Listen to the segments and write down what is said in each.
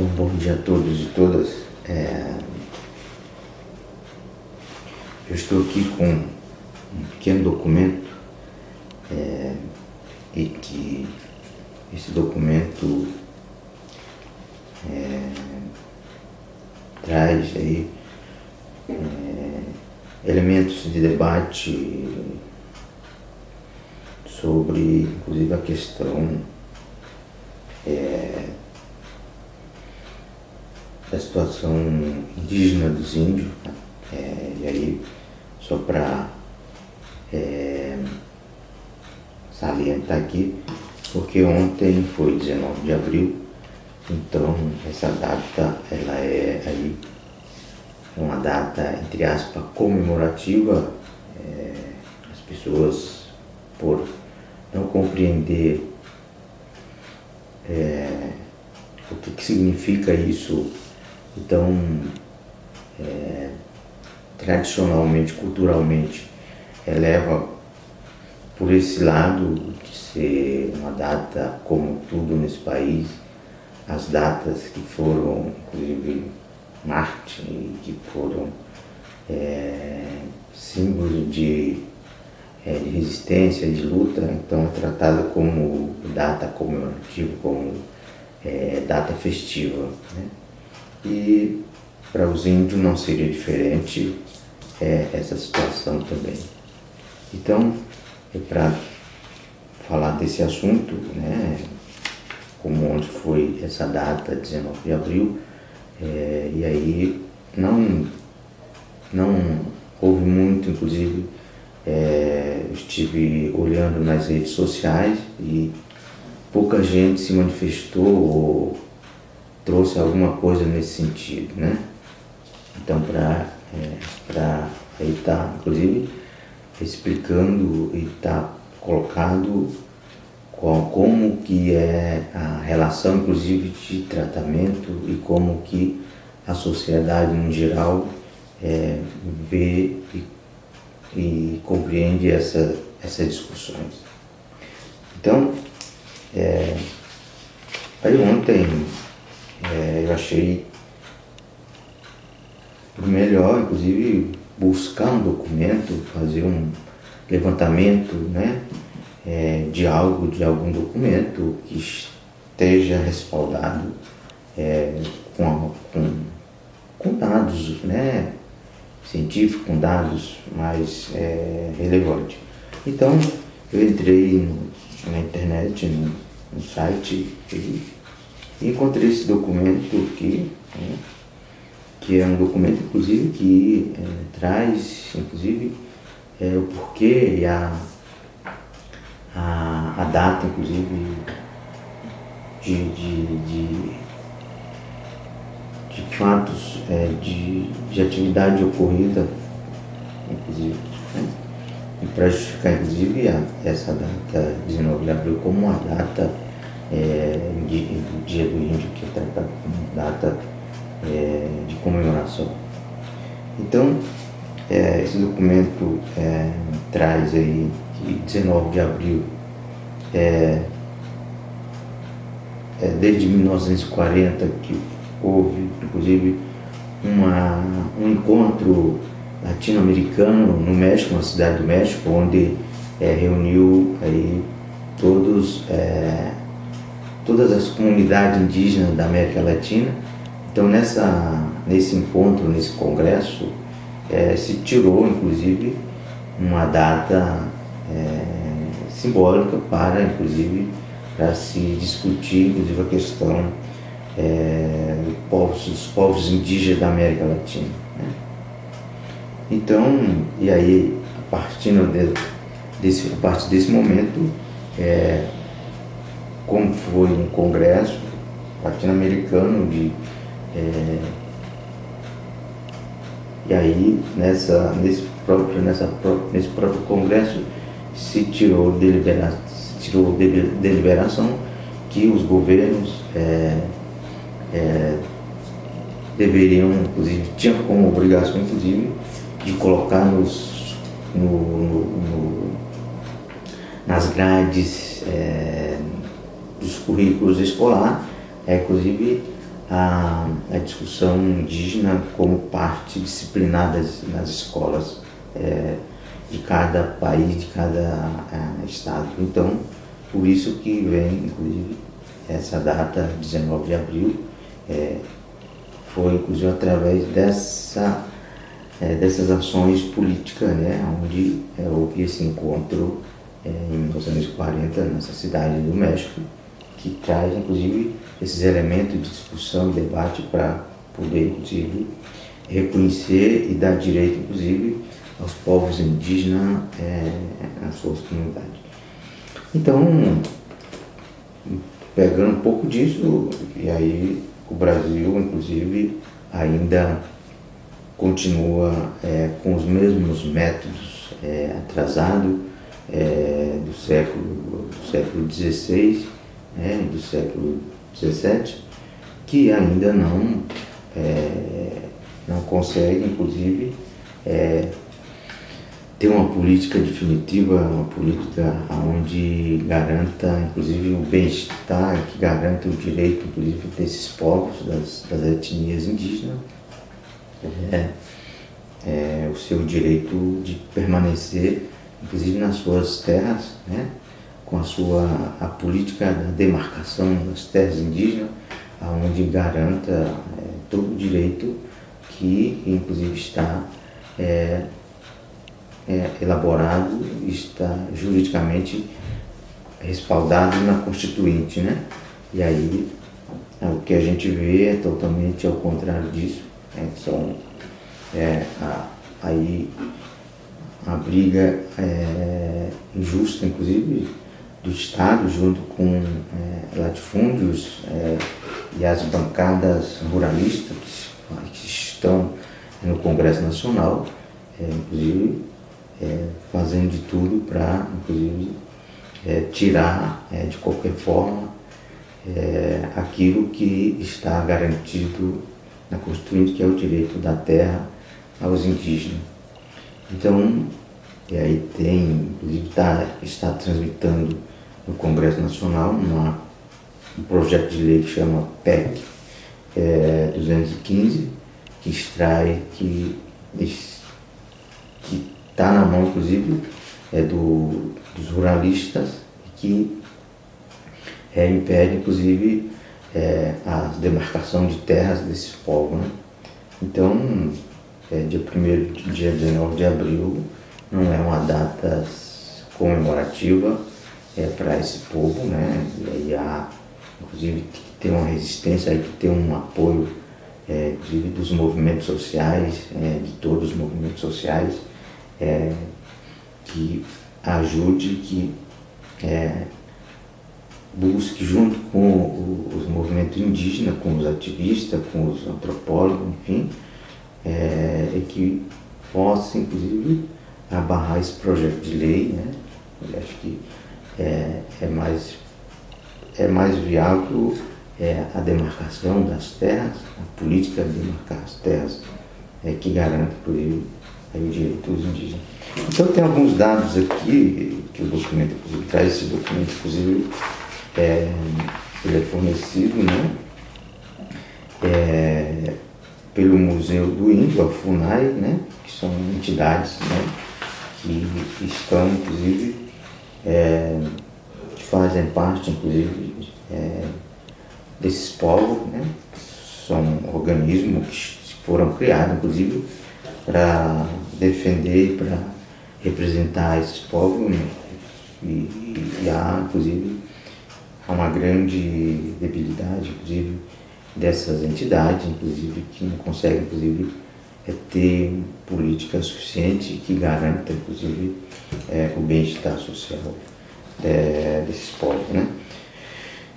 Bom dia a todos e todas. Eu estou aqui com um pequeno documento e que esse documento traz aí elementos de debate sobre, inclusive, a questão da situação indígena dos índios, né? E aí, só para salientar aqui, porque ontem foi 19 de abril, então essa data ela é aí uma data, entre aspas, comemorativa. As pessoas, por não compreender o que significa isso, então tradicionalmente, culturalmente, leva por esse lado de ser uma data, como tudo nesse país, as datas que foram, inclusive, Marte, que foram símbolos de resistência, de luta, então é tratada como data comemorativa, como data festiva, né? E para os índios não seria diferente essa situação também. Então, para falar desse assunto, né, como onde foi essa data, 19 de abril, e aí não houve muito, inclusive, eu estive olhando nas redes sociais e pouca gente se manifestou ou trouxe alguma coisa nesse sentido, né? Então, para aí tá, inclusive, explicando e tá colocado como que é a relação, inclusive, de tratamento e como que a sociedade, no geral, vê e compreende essas discussões. Então, aí ontem eu achei melhor, inclusive, buscar um documento, fazer um levantamento, né, de algum documento que esteja respaldado com dados, né, científicos, com dados mais relevantes. Então, eu entrei na internet, no site, e encontrei esse documento aqui, né, que é um documento, inclusive, que traz, inclusive, o porquê e a data, inclusive, de fatos de atividade ocorrida, inclusive, né? E para justificar, inclusive, essa data 19 de abril como uma data do Dia do Índio, que é tratada como data de comemoração. Então, esse documento traz aí que 19 de abril desde 1940 que houve, inclusive, um encontro latino-americano no México, na cidade do México, onde reuniu aí todas as comunidades indígenas da América Latina. Então, nesse encontro, nesse congresso, se tirou, inclusive, uma data simbólica para se discutir, inclusive, a questão dos povos indígenas da América Latina, né? Então, e aí, a partir desse momento, como foi um congresso latino-americano e aí nesse próprio congresso se tirou deliberação que os governos deveriam, inclusive, tinham como obrigação, inclusive, de colocar nas grades dos currículos escolares, inclusive, a discussão indígena como parte disciplinada nas escolas de cada país, de cada estado. Então, por isso que vem, inclusive, essa data, 19 de abril, foi, inclusive, através dessas ações políticas, né, onde houve esse encontro em 1940 nessa cidade do México, que traz, inclusive, esses elementos de discussão e debate para poder, inclusive, reconhecer e dar direito, inclusive, aos povos indígenas nas suas comunidades. Então, pegando um pouco disso, e aí o Brasil, inclusive, ainda continua com os mesmos métodos atrasados do século XVI, do século XVII, que ainda não consegue, inclusive, ter uma política definitiva, uma política onde garanta, inclusive, o bem-estar, que garanta o direito, inclusive, desses povos, das etnias indígenas, o seu direito de permanecer, inclusive, nas suas terras, né, com a política da demarcação das terras indígenas, onde garanta todo o direito que, inclusive, está elaborado, está juridicamente respaldado na Constituinte, né? E aí o que a gente vê é totalmente ao contrário disso. São aí a briga injusta, inclusive, do Estado junto com latifúndios e as bancadas ruralistas que estão no Congresso Nacional, inclusive fazendo de tudo para, inclusive, tirar de qualquer forma aquilo que está garantido na Constituinte, que é o direito da terra aos indígenas. Então, e aí inclusive está transitando no Congresso Nacional um projeto de lei que chama PEC 215, que está na mão, inclusive, dos ruralistas, que impede, inclusive, a demarcação de terras desses povos, né? Então, dia 19 de abril não é uma data comemorativa para esse povo, né? E aí há, inclusive, que ter uma resistência, que ter um apoio, inclusive, dos movimentos sociais, de todos os movimentos sociais, que ajude, que busque, junto com os movimentos indígenas, com os ativistas, com os antropólogos, enfim, e que possa, inclusive, abarrar esse projeto de lei, né? Eu acho que é mais viável a demarcação das terras, a política de demarcar as terras, que garante, inclusive, aí o direito dos indígenas. Então, tem alguns dados aqui que o documento, inclusive, traz. Esse documento, inclusive, ele é fornecido, né, pelo Museu do Índio, a FUNAI, né, que são entidades, né, que estão, inclusive, que fazem parte, inclusive, desses povos, né, são organismos que foram criados, inclusive, para defender, para representar esses povos, né? E há, inclusive, uma grande debilidade, inclusive, dessas entidades, inclusive, que não conseguem, inclusive, ter política suficiente que garanta, inclusive, o bem-estar social desses povos, né?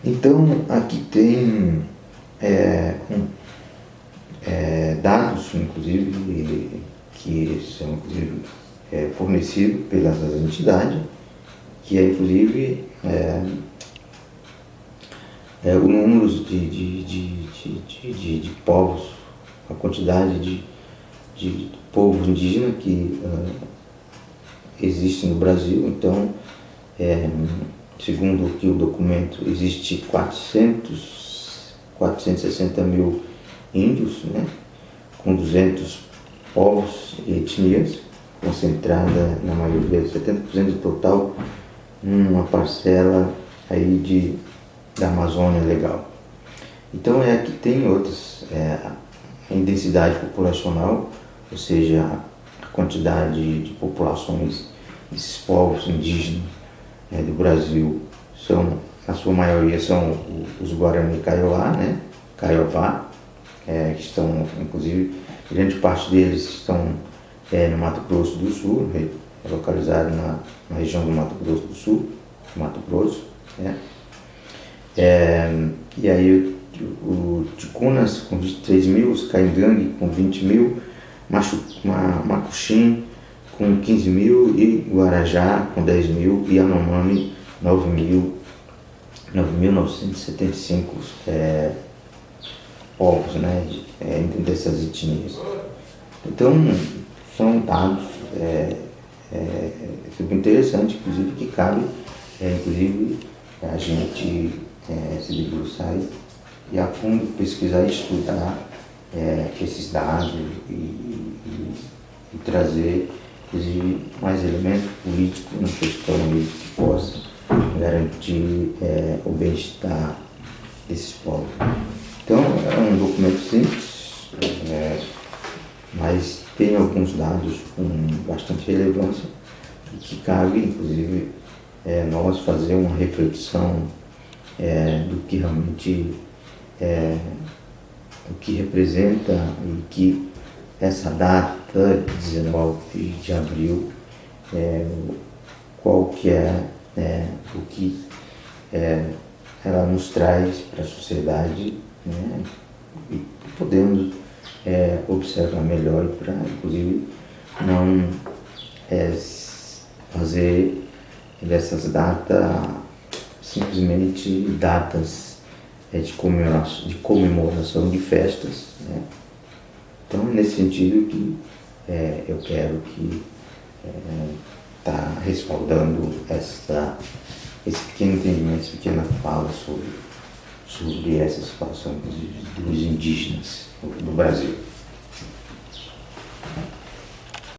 Então, aqui tem dados, inclusive, que são, inclusive, fornecidos pelas entidades, que é, inclusive, o número de povos, a quantidade de povos indígenas que existe no Brasil. Então, segundo aqui o documento, existe 460 mil índios, né, com 200 povos e etnias, concentrada na maioria, 70% do total, numa parcela aí da Amazônia Legal. Então aqui tem outras, a densidade populacional, ou seja, a quantidade de populações desses povos indígenas do Brasil na sua maioria são os Guarani Kaiowá, né? Kaiowá, que estão, inclusive, grande parte deles estão no Mato Grosso do Sul, localizado na região do Mato Grosso do Sul, Mato Grosso, né? E aí o Ticunas com 23 mil, os Caingangue com 20 mil, Macuxim com 15 mil e Guarajá com 10 mil e Yanomami 9.975 povos, né, dessas etnias. Então são dados super interessantes, inclusive, que cabe inclusive a gente se debruçar e a fundo pesquisar e estudar esses dados e trazer, inclusive, mais elementos políticos na questão que possa garantir o bem-estar desses povos. Então, é um documento simples, mas tem alguns dados com bastante relevância e que cabe, inclusive, nós fazer uma reflexão do que realmente o que representa e que essa data, 19 de abril, qual que o que ela nos traz para a sociedade, né? E podemos observar melhor para, inclusive, não fazer dessas datas simplesmente datas de comemoração de festas, né? Então é nesse sentido que eu quero que tá respaldando esse pequeno entendimento, essa pequena fala sobre essa situação dos indígenas do Brasil.